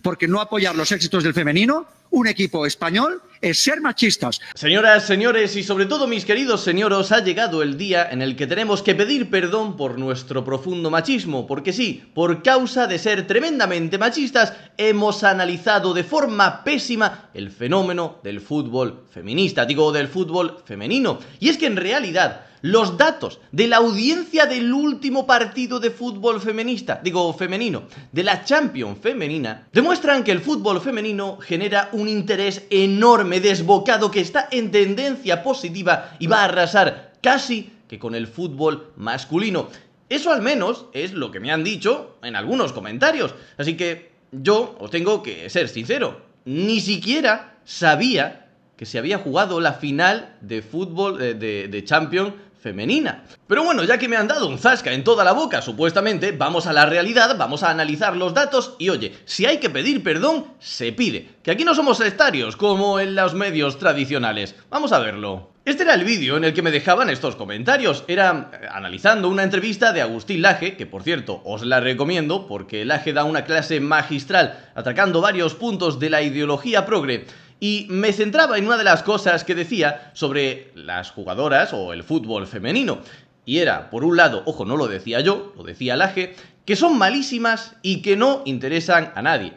porque no apoyar los éxitos del femenino, un equipo español, es ser machistas. Señoras, señores y sobre todo mis queridos señoros, ha llegado el día en el que tenemos que pedir perdón por nuestro profundo machismo, porque sí, por causa de ser tremendamente machistas, hemos analizado de forma pésima el fenómeno del fútbol feminista, del fútbol femenino. Y es que en realidad los datos de la audiencia del último partido de fútbol femenino, de la Champions femenina, demuestran que el fútbol femenino genera un interés enorme, desbocado, que está en tendencia positiva y va a arrasar casi que con el fútbol masculino. Eso al menos es lo que me han dicho en algunos comentarios. Así que yo os tengo que ser sincero, ni siquiera sabía que se había jugado la final de fútbol de Champions femenina. Pero bueno, ya que me han dado un zasca en toda la boca, supuestamente, vamos a la realidad, vamos a analizar los datos y oye, si hay que pedir perdón, se pide. Que aquí no somos sectarios como en los medios tradicionales. Vamos a verlo. Este era el vídeo en el que me dejaban estos comentarios. Era analizando una entrevista de Agustín Laje, que por cierto os la recomiendo porque Laje da una clase magistral atacando varios puntos de la ideología progre. Y me centraba en una de las cosas que decía sobre las jugadoras o el fútbol femenino. Y era, por un lado, ojo, no lo decía yo, lo decía Laje, que son malísimas y que no interesan a nadie.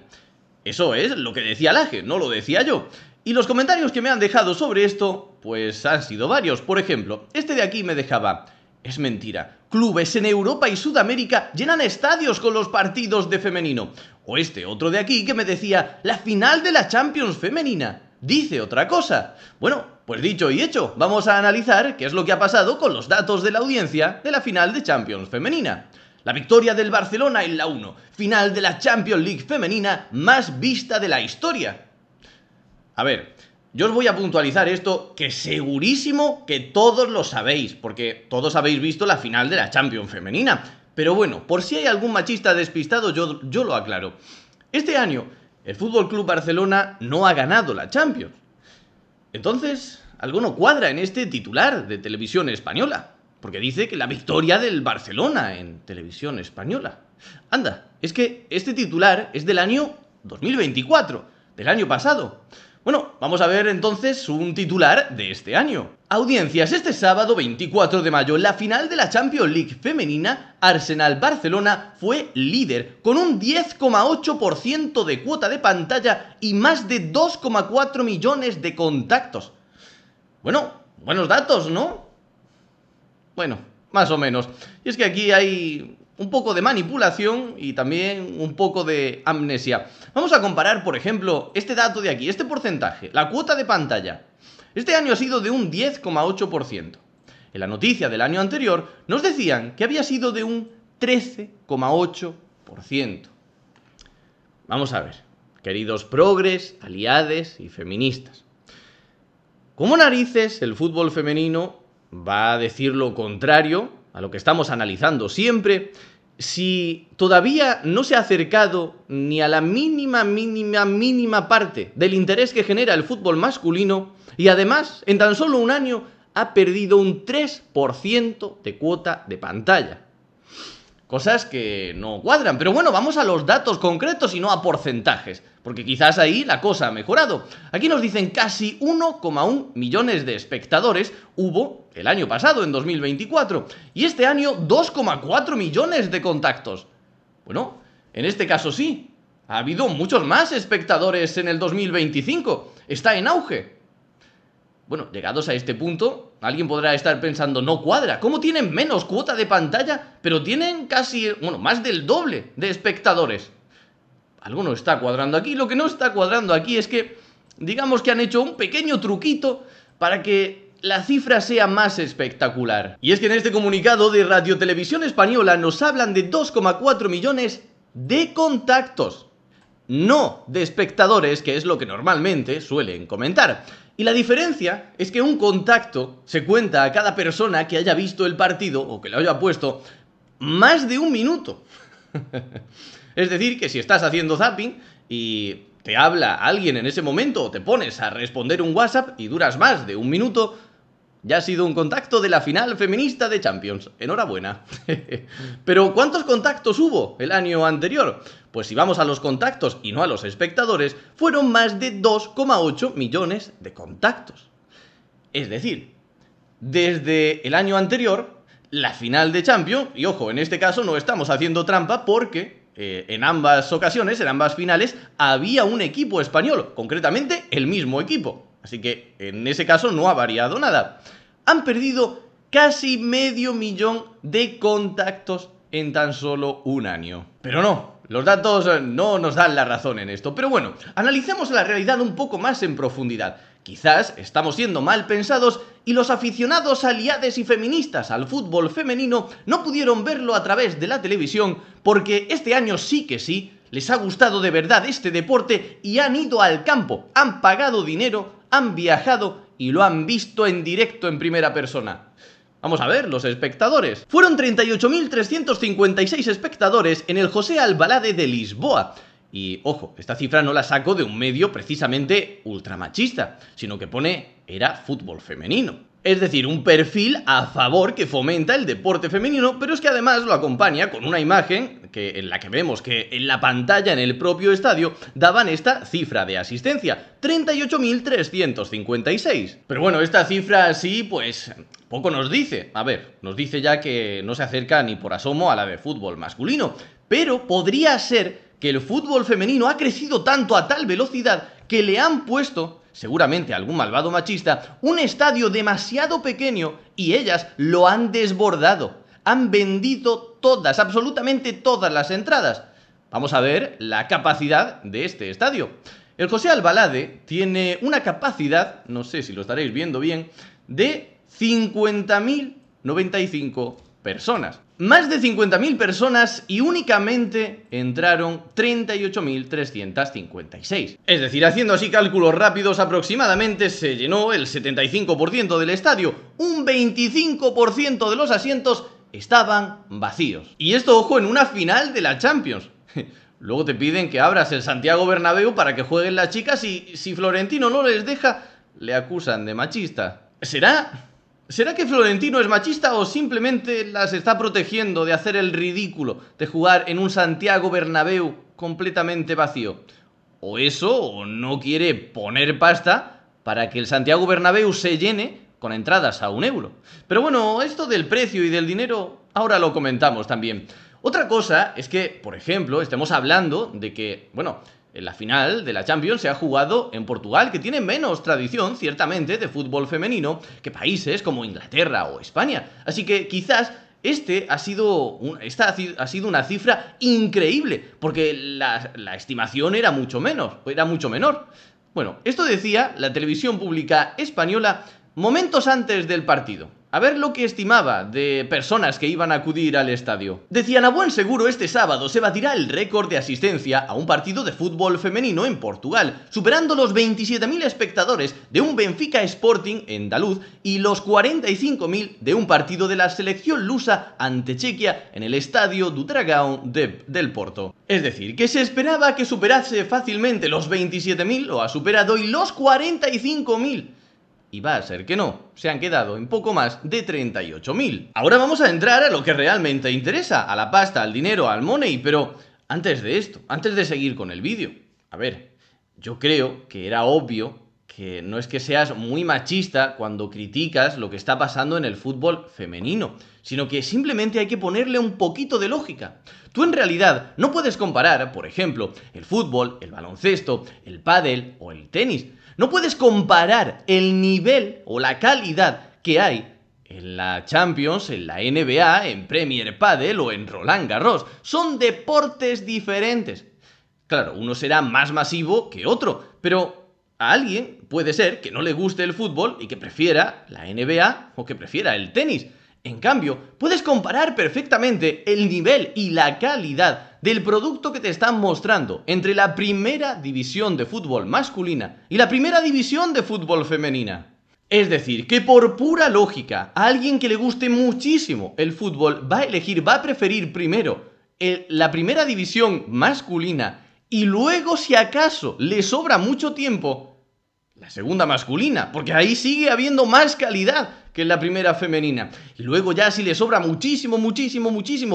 Eso es lo que decía Laje, no lo decía yo. Y los comentarios que me han dejado sobre esto, pues han sido varios. Por ejemplo, este de aquí me dejaba: es mentira, clubes en Europa y Sudamérica llenan estadios con los partidos de femenino. O este otro de aquí que me decía: la final de la Champions femenina dice otra cosa. Bueno, pues dicho y hecho, vamos a analizar qué es lo que ha pasado con los datos de la audiencia de la final de Champions femenina. La victoria del Barcelona en la 1, final de la Champions League femenina más vista de la historia. A ver, yo os voy a puntualizar esto, que segurísimo que todos lo sabéis, porque todos habéis visto la final de la Champions femenina. Pero bueno, por si hay algún machista despistado, yo lo aclaro. Este año, el Fútbol Club Barcelona no ha ganado la Champions. Entonces, algo no cuadra en este titular de Televisión Española, porque dice que la victoria del Barcelona en Televisión Española. Anda, es que este titular es del año 2024, del año pasado. Bueno, vamos a ver entonces un titular de este año. Audiencias: este sábado 24 de mayo, la final de la Champions League femenina, Arsenal-Barcelona fue líder, con un 10,8% de cuota de pantalla y más de 2,4 millones de contactos. Bueno, buenos datos, ¿no? Bueno, más o menos. Y es que aquí hay un poco de manipulación y también un poco de amnesia. Vamos a comparar, por ejemplo, este dato de aquí, este porcentaje, la cuota de pantalla. Este año ha sido de un 10,8%. En la noticia del año anterior nos decían que había sido de un 13,8%. Vamos a ver, queridos progres, aliades y feministas. ¿Cómo narices el fútbol femenino va a decir lo contrario a lo que estamos analizando siempre, si todavía no se ha acercado ni a la mínima parte del interés que genera el fútbol masculino y además en tan solo un año ha perdido un 3% de cuota de pantalla? Cosas que no cuadran, pero bueno, vamos a los datos concretos y no a porcentajes, porque quizás ahí la cosa ha mejorado. Aquí nos dicen casi 1,1 millones de espectadores hubo el año pasado, en 2024, y este año 2,4 millones de contactos. Bueno, en este caso sí, ha habido muchos más espectadores en el 2025, está en auge. Bueno, llegados a este punto, alguien podrá estar pensando: no cuadra, ¿cómo tienen menos cuota de pantalla, pero tienen casi, más del doble de espectadores? Algo no está cuadrando aquí. Lo que no está cuadrando aquí es que, digamos que han hecho un pequeño truquito para que la cifra sea más espectacular. Y es que en este comunicado de Radio Televisión Española nos hablan de 2,4 millones de contactos, no de espectadores, que es lo que normalmente suelen comentar. Y la diferencia es que un contacto se cuenta a cada persona que haya visto el partido o que le haya puesto más de un minuto. Es decir, que si estás haciendo zapping y te habla alguien en ese momento o te pones a responder un WhatsApp y duras más de un minuto, ya ha sido un contacto de la final feminista de Champions. Enhorabuena. Pero ¿cuántos contactos hubo el año anterior? Pues si vamos a los contactos y no a los espectadores, fueron más de 2,8 millones de contactos. Es decir, desde el año anterior, la final de Champions, y ojo, en este caso no estamos haciendo trampa porque en ambas ocasiones, en ambas finales, había un equipo español, concretamente el mismo equipo. Así que en ese caso no ha variado nada. Han perdido casi 500.000 de contactos en tan solo un año. Pero no, los datos no nos dan la razón en esto. Pero bueno, analicemos la realidad un poco más en profundidad. Quizás estamos siendo mal pensados y los aficionados aliados y feministas al fútbol femenino no pudieron verlo a través de la televisión porque este año sí que sí les ha gustado de verdad este deporte y han ido al campo, han pagado dinero, han viajado y lo han visto en directo en primera persona. Vamos a ver, los espectadores. Fueron 38.356 espectadores en el José Albalade de Lisboa. Y, ojo, esta cifra no la saco de un medio precisamente ultramachista, sino que pone era fútbol femenino. Es decir, un perfil a favor que fomenta el deporte femenino, pero es que además lo acompaña con una imagen en la que vemos que en la pantalla en el propio estadio daban esta cifra de asistencia, 38.356. Pero bueno, esta cifra así, pues poco nos dice. A ver, nos dice ya que no se acerca ni por asomo a la de fútbol masculino, pero podría ser que el fútbol femenino ha crecido tanto a tal velocidad que le han puesto, seguramente algún malvado machista, un estadio demasiado pequeño y ellas lo han desbordado. Han vendido todas, absolutamente todas las entradas. Vamos a ver la capacidad de este estadio. El José Albalade tiene una capacidad, no sé si lo estaréis viendo bien, de 50.095 personas. Más de 50.000 personas y únicamente entraron 38.356. Es decir, haciendo así cálculos rápidos, aproximadamente se llenó el 75% del estadio. Un 25% de los asientos estaban vacíos. Y esto, ojo, en una final de la Champions. Luego te piden que abras el Santiago Bernabéu para que jueguen las chicas y si Florentino no les deja, le acusan de machista. ¿Será que Florentino es machista o simplemente las está protegiendo de hacer el ridículo de jugar en un Santiago Bernabéu completamente vacío? O eso, o no quiere poner pasta para que el Santiago Bernabéu se llene con entradas a €1. Pero bueno, esto del precio y del dinero ahora lo comentamos también. Otra cosa es que, por ejemplo, estemos hablando de que, bueno, en la final de la Champions se ha jugado en Portugal, que tiene menos tradición, ciertamente, de fútbol femenino que países como Inglaterra o España. Así que quizás esta ha sido una cifra increíble, porque la estimación era mucho menor. Bueno, esto decía la televisión pública española momentos antes del partido. A ver lo que estimaba de personas que iban a acudir al estadio. Decían: a buen seguro este sábado se batirá el récord de asistencia a un partido de fútbol femenino en Portugal, superando los 27.000 espectadores de un Benfica Sporting andaluz y los 45.000 de un partido de la selección lusa ante Chequia en el estadio do Dragão del Porto. Es decir, que se esperaba que superase fácilmente los 27.000, lo ha superado, y los 45.000. Y va a ser que no, se han quedado en poco más de 38.000. Ahora vamos a entrar a lo que realmente interesa, a la pasta, al dinero, al money, pero antes de esto, antes de seguir con el vídeo, a ver, yo creo que era obvio que no es que seas muy machista cuando criticas lo que está pasando en el fútbol femenino, sino que simplemente hay que ponerle un poquito de lógica. Tú en realidad no puedes comparar, por ejemplo, el fútbol, el baloncesto, el pádel o el tenis. No puedes comparar el nivel o la calidad que hay en la Champions, en la NBA, en Premier Padel o en Roland Garros. Son deportes diferentes. Claro, uno será más masivo que otro, pero a alguien puede ser que no le guste el fútbol y que prefiera la NBA o que prefiera el tenis. En cambio, puedes comparar perfectamente el nivel y la calidad del producto que te están mostrando entre la primera división de fútbol masculina y la primera división de fútbol femenina. Es decir, que por pura lógica, a alguien que le guste muchísimo el fútbol va a preferir primero la primera división masculina y luego, si acaso le sobra mucho tiempo, la segunda masculina, porque ahí sigue habiendo más calidad que en la primera femenina. Y luego ya si le sobra muchísimo,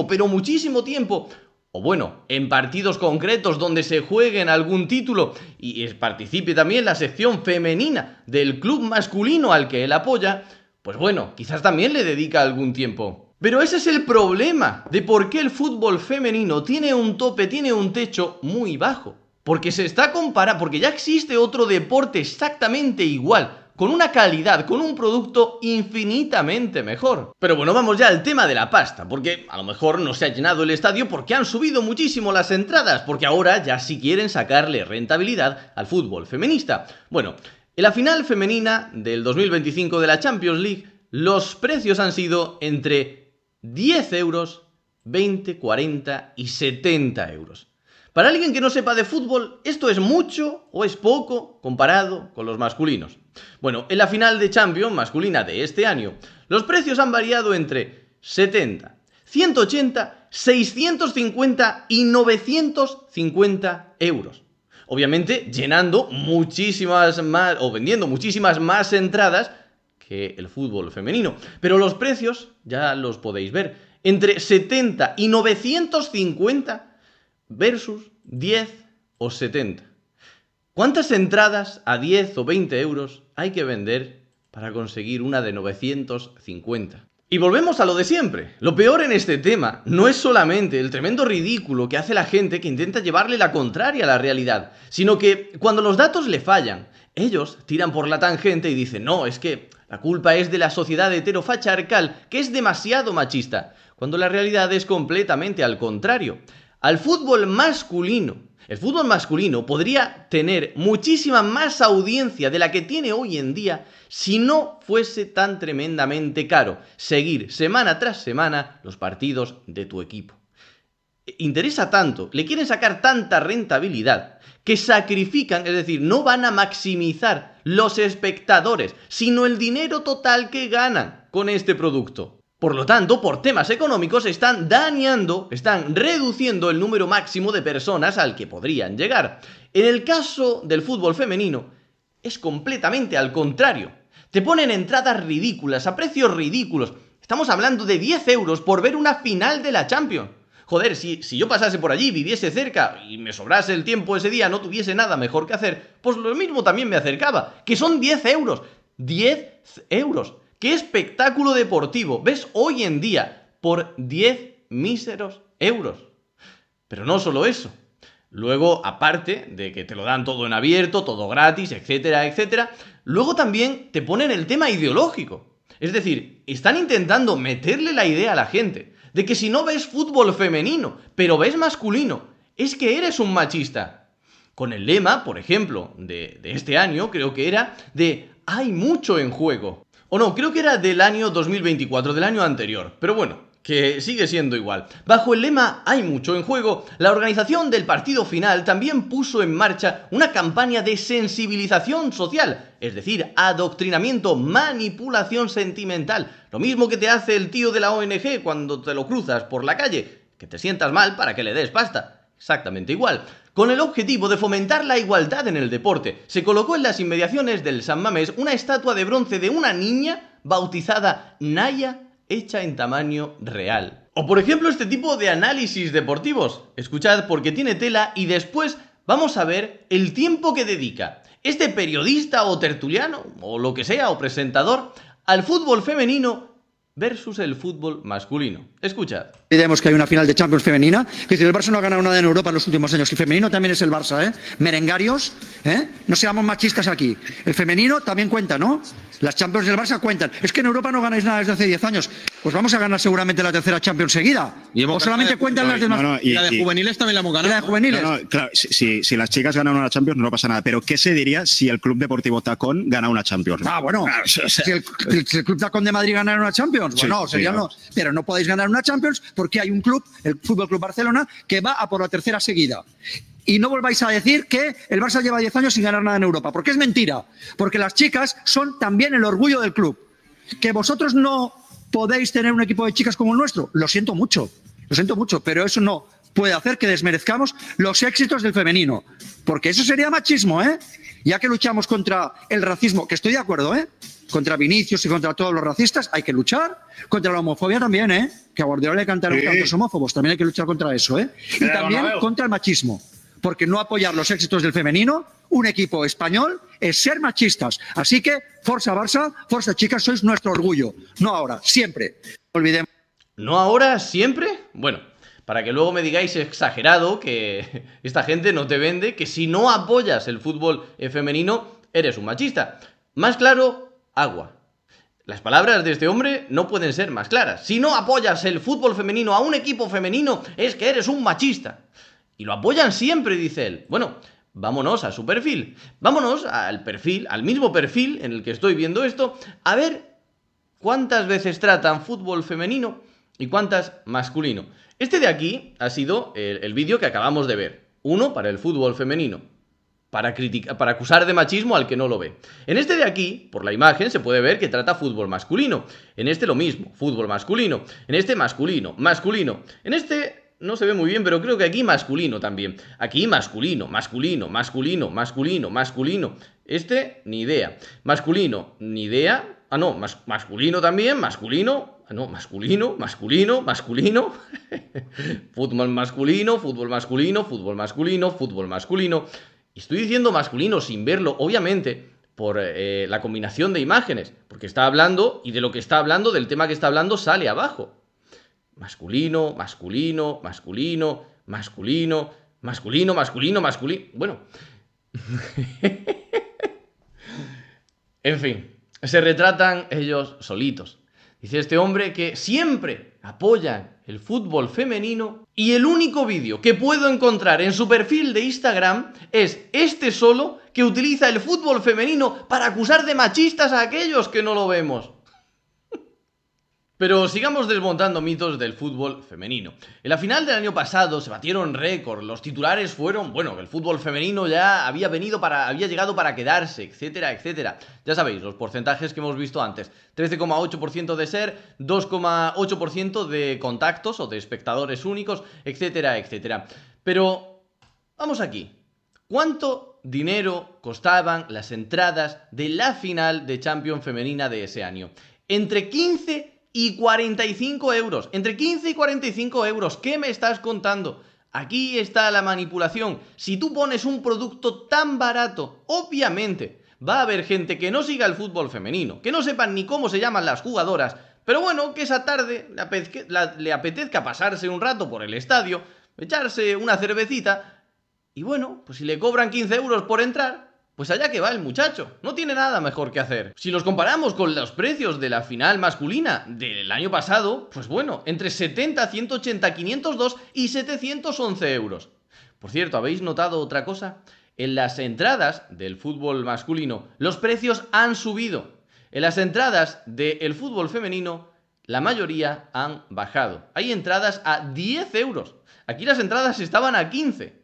pero muchísimo tiempo, o bueno, en partidos concretos donde se juegue en algún título y participe también la sección femenina del club masculino al que él apoya, pues bueno, quizás también le dedica algún tiempo. Pero ese es el problema de por qué el fútbol femenino tiene un tope, tiene un techo muy bajo. Porque se está comparando, porque ya existe otro deporte exactamente igual, con una calidad, con un producto infinitamente mejor. Pero bueno, vamos ya al tema de la pasta, porque a lo mejor no se ha llenado el estadio porque han subido muchísimo las entradas, porque ahora ya sí quieren sacarle rentabilidad al fútbol femenista. Bueno, en la final femenina del 2025 de la Champions League, los precios han sido entre 10 euros, 20, 40 y 70 euros. Para alguien que no sepa de fútbol, ¿esto es mucho o es poco comparado con los masculinos? Bueno, en la final de Champions masculina de este año, los precios han variado entre 70, 180, 650 y 950 euros. Obviamente llenando muchísimas más o vendiendo muchísimas más entradas que el fútbol femenino. Pero los precios ya los podéis ver. Entre 70 y 950 versus 10 o 70. ¿Cuántas entradas a 10 o 20 euros hay que vender para conseguir una de 950? Y volvemos a lo de siempre. Lo peor en este tema no es solamente el tremendo ridículo que hace la gente que intenta llevarle la contraria a la realidad, sino que cuando los datos le fallan, ellos tiran por la tangente y dicen, no, es que la culpa es de la sociedad heterofacharcal, que es demasiado machista, cuando la realidad es completamente al contrario. Al fútbol masculino, el fútbol masculino podría tener muchísima más audiencia de la que tiene hoy en día si no fuese tan tremendamente caro seguir semana tras semana los partidos de tu equipo. Interesa tanto, le quieren sacar tanta rentabilidad que sacrifican, es decir, no van a maximizar los espectadores, sino el dinero total que ganan con este producto. Por lo tanto, por temas económicos están reduciendo el número máximo de personas al que podrían llegar. En el caso del fútbol femenino, es completamente al contrario. Te ponen entradas ridículas, a precios ridículos. Estamos hablando de 10 euros por ver una final de la Champions. Joder, si yo pasase por allí, viviese cerca y me sobrase el tiempo ese día, no tuviese nada mejor que hacer, pues lo mismo también me acercaba. Que son 10 euros. 10 euros. ¿Qué espectáculo deportivo ves hoy en día por 10 míseros euros? Pero no solo eso. Luego, aparte de que te lo dan todo en abierto, todo gratis, etcétera, etcétera, luego también te ponen el tema ideológico. Es decir, están intentando meterle la idea a la gente de que si no ves fútbol femenino, pero ves masculino, es que eres un machista. Con el lema, por ejemplo, de este año, creo que era de hay mucho en juego. O no, creo que era del año 2024, del año anterior. Pero bueno, que sigue siendo igual. Bajo el lema hay mucho en juego, la organización del partido final también puso en marcha una campaña de sensibilización social. Es decir, adoctrinamiento, manipulación sentimental. Lo mismo que te hace el tío de la ONG cuando te lo cruzas por la calle. Que te sientas mal para que le des pasta. Exactamente igual. Con el objetivo de fomentar la igualdad en el deporte, se colocó en las inmediaciones del San Mamés una estatua de bronce de una niña bautizada Naya, hecha en tamaño real. O por ejemplo este tipo de análisis deportivos. Escuchad porque tiene tela y después vamos a ver el tiempo que dedica este periodista o tertuliano, o lo que sea, o presentador, al fútbol femenino versus el fútbol masculino. Escuchad. Olvidemos que hay una final de Champions femenina, que si el Barça no ha ganado nada en Europa en los últimos años, y el femenino también es el Barça, ¿eh? Merengarios, ¿eh? No seamos machistas aquí. El femenino también cuenta, ¿no? Las Champions del Barça cuentan. Es que en Europa no ganáis nada desde hace 10 años. Pues vamos a ganar seguramente la tercera Champions seguida. O solamente cuentan las demás. Y la de juveniles también la hemos ganado. La de juveniles. Claro, si las chicas ganan una Champions no pasa nada. Pero ¿qué se diría si el Club Deportivo Tacón gana una Champions? Ah, bueno. Claro, si el Club Tacón de Madrid ganara una Champions, bueno, sería no. Pero no podéis ganar una Champions porque hay un club, el Fútbol Club Barcelona, que va a por la tercera seguida. Y no volváis a decir que el Barça lleva 10 años sin ganar nada en Europa, porque es mentira. Porque las chicas son también el orgullo del club. Que vosotros no podéis tener un equipo de chicas como el nuestro, lo siento mucho, pero eso no puede hacer que desmerezcamos los éxitos del femenino. Porque eso sería machismo, ¿eh? Ya que luchamos contra el racismo, que estoy de acuerdo, ¿eh? contra Vinicius y contra todos los racistas, hay que luchar. Contra la homofobia también, ¿eh? Que a Guardiola le cantaron cantos homófobos, también hay que luchar contra eso, ¿eh? Y también contra el machismo, porque no apoyar los éxitos del femenino, un equipo español, es ser machistas. Así que, Forza Barça, Forza chicas, sois nuestro orgullo. No ahora, siempre. No olvidemos. ¿No ahora, siempre? Bueno, para que luego me digáis exagerado que esta gente no te vende, que si no apoyas el fútbol femenino, eres un machista. Más claro, agua. Las palabras de este hombre no pueden ser más claras. Si no apoyas el fútbol femenino a un equipo femenino, es que eres un machista. Y lo apoyan siempre, dice él. Bueno, vámonos a su perfil. Vámonos al perfil, al mismo perfil en el que estoy viendo esto, a ver cuántas veces tratan fútbol femenino y cuántas masculino. Este de aquí ha sido el vídeo que acabamos de ver. Uno para el fútbol femenino, para acusar de machismo al que no lo ve. En este de aquí, por la imagen, se puede ver que trata fútbol masculino. En este lo mismo, fútbol masculino. En este masculino, masculino. En este no se ve muy bien, pero creo que aquí masculino también. Aquí masculino, masculino, masculino, masculino, masculino. Este, ni idea. Masculino, ni idea. Ah, no, masculino también, masculino. Ah, no, masculino, masculino, masculino. Fútbol masculino, fútbol masculino, fútbol masculino, fútbol masculino. Y estoy diciendo masculino sin verlo, obviamente, por la combinación de imágenes. Porque está hablando, y de lo que está hablando, del tema que está hablando, sale abajo. Masculino, masculino, masculino, masculino, masculino, masculino, masculino. Bueno. En fin, se retratan ellos solitos. Dice este hombre que siempre apoyan el fútbol femenino y el único vídeo que puedo encontrar en su perfil de Instagram es este solo que utiliza el fútbol femenino para acusar de machistas a aquellos que no lo vemos. Pero sigamos desmontando mitos del fútbol femenino. En la final del año pasado se batieron récord, los titulares fueron, bueno, que el fútbol femenino ya había llegado para quedarse, etcétera, etcétera. Ya sabéis, los porcentajes que hemos visto antes. 13,8% de ser, 2,8% de contactos o de espectadores únicos, etcétera, etcétera. Pero, vamos aquí. ¿Cuánto dinero costaban las entradas de la final de Champions femenina de ese año? Entre 15 y 45 euros. Entre 15 y 45 euros. ¿Qué me estás contando? Aquí está la manipulación. Si tú pones un producto tan barato, obviamente va a haber gente que no siga el fútbol femenino, que no sepan ni cómo se llaman las jugadoras, pero bueno, que esa tarde le apetezca pasarse un rato por el estadio, echarse una cervecita, y bueno, pues si le cobran 15 euros por entrar, pues allá que va el muchacho, no tiene nada mejor que hacer. Si los comparamos con los precios de la final masculina del año pasado, pues bueno, entre 70, 180, 502 y 711 euros. Por cierto, ¿habéis notado otra cosa? En las entradas del fútbol masculino, los precios han subido. En las entradas del fútbol femenino, la mayoría han bajado. Hay entradas a 10 euros. Aquí las entradas estaban a 15.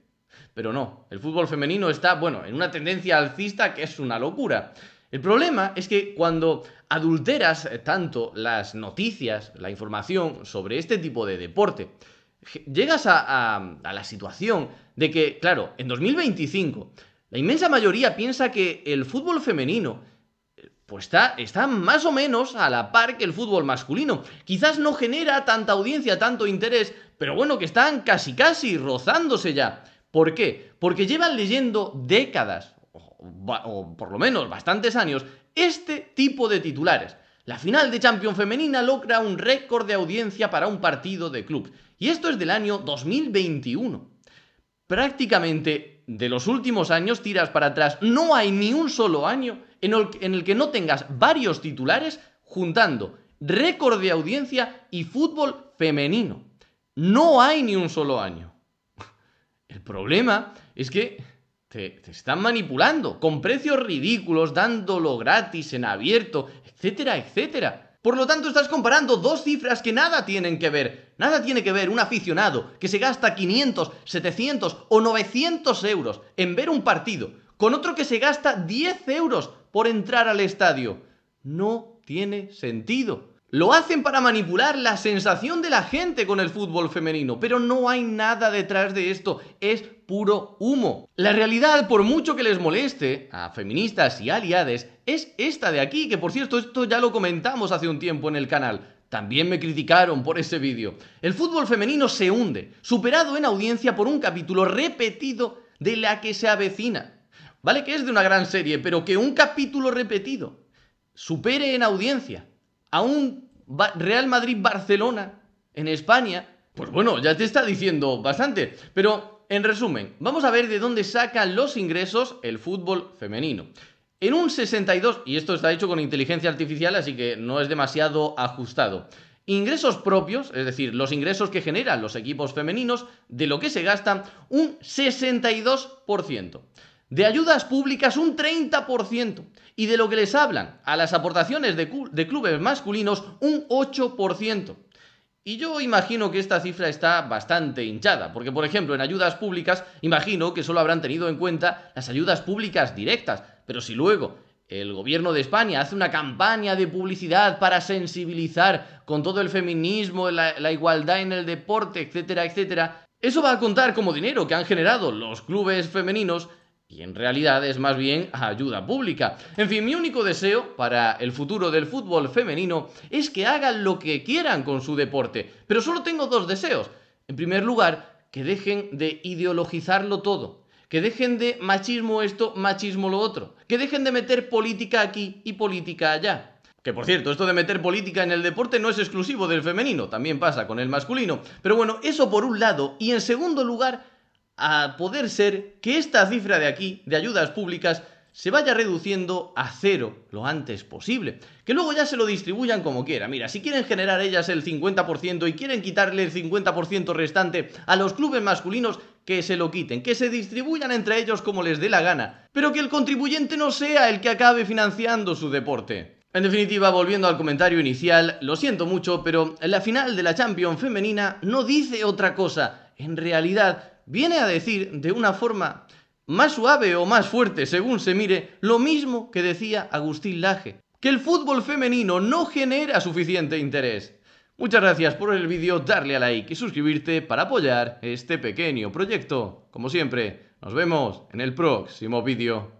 Pero no, el fútbol femenino está, bueno, en una tendencia alcista que es una locura. El problema es que cuando adulteras tanto las noticias, la información sobre este tipo de deporte, llegas a la situación de que, claro, en 2025, la inmensa mayoría piensa que el fútbol femenino pues está más o menos a la par que el fútbol masculino. Quizás no genera tanta audiencia, tanto interés, pero bueno, que están casi rozándose ya. ¿Por qué? Porque llevan leyendo décadas, o por lo menos bastantes años, este tipo de titulares. La final de Champions femenina logra un récord de audiencia para un partido de club. Y esto es del año 2021. Prácticamente de los últimos años, tiras para atrás, no hay ni un solo año en el que no tengas varios titulares juntando récord de audiencia y fútbol femenino. No hay ni un solo año. El problema es que te están manipulando con precios ridículos, dándolo gratis, en abierto, etcétera, etcétera. Por lo tanto, estás comparando dos cifras que nada tienen que ver. Nada tiene que ver un aficionado que se gasta 500, 700 o 900 euros en ver un partido con otro que se gasta 10 euros por entrar al estadio. No tiene sentido. Lo hacen para manipular la sensación de la gente con el fútbol femenino, pero no hay nada detrás de esto, es puro humo. La realidad, por mucho que les moleste a feministas y aliades, es esta de aquí, que por cierto esto ya lo comentamos hace un tiempo en el canal. También me criticaron por ese vídeo. El fútbol femenino se hunde, superado en audiencia por un capítulo repetido de La que se avecina. Vale que es de una gran serie, pero que un capítulo repetido supere en audiencia a un Real Madrid-Barcelona en España, pues bueno, ya te está diciendo bastante. Pero, en resumen, vamos a ver de dónde sacan los ingresos el fútbol femenino. En un 62, y esto está hecho con inteligencia artificial, así que no es demasiado ajustado. Ingresos propios, es decir, los ingresos que generan los equipos femeninos, de lo que se gastan, un 62%. De ayudas públicas un 30%, y de lo que les hablan a las aportaciones de clubes masculinos un 8%. Y yo imagino que esta cifra está bastante hinchada, porque por ejemplo en ayudas públicas imagino que solo habrán tenido en cuenta las ayudas públicas directas, pero si luego el gobierno de España hace una campaña de publicidad para sensibilizar con todo el feminismo, la igualdad en el deporte, etcétera, etcétera, eso va a contar como dinero que han generado los clubes femeninos. Y en realidad es más bien ayuda pública. En fin, mi único deseo para el futuro del fútbol femenino es que hagan lo que quieran con su deporte. Pero solo tengo dos deseos. En primer lugar, que dejen de ideologizarlo todo. Que dejen de machismo esto, machismo lo otro. Que dejen de meter política aquí y política allá. Que por cierto, esto de meter política en el deporte no es exclusivo del femenino, también pasa con el masculino. Pero bueno, eso por un lado. Y en segundo lugar, a poder ser que esta cifra de aquí, de ayudas públicas, se vaya reduciendo a cero lo antes posible. Que luego ya se lo distribuyan como quiera. Mira, si quieren generar ellas el 50% y quieren quitarle el 50% restante a los clubes masculinos, que se lo quiten, que se distribuyan entre ellos como les dé la gana. Pero que el contribuyente no sea el que acabe financiando su deporte. En definitiva, volviendo al comentario inicial, lo siento mucho, pero la final de la Champions femenina no dice otra cosa. En realidad, viene a decir de una forma más suave o más fuerte, según se mire, lo mismo que decía Agustín Laje, que el fútbol femenino no genera suficiente interés. Muchas gracias por el vídeo, darle a like y suscribirte para apoyar este pequeño proyecto. Como siempre, nos vemos en el próximo vídeo.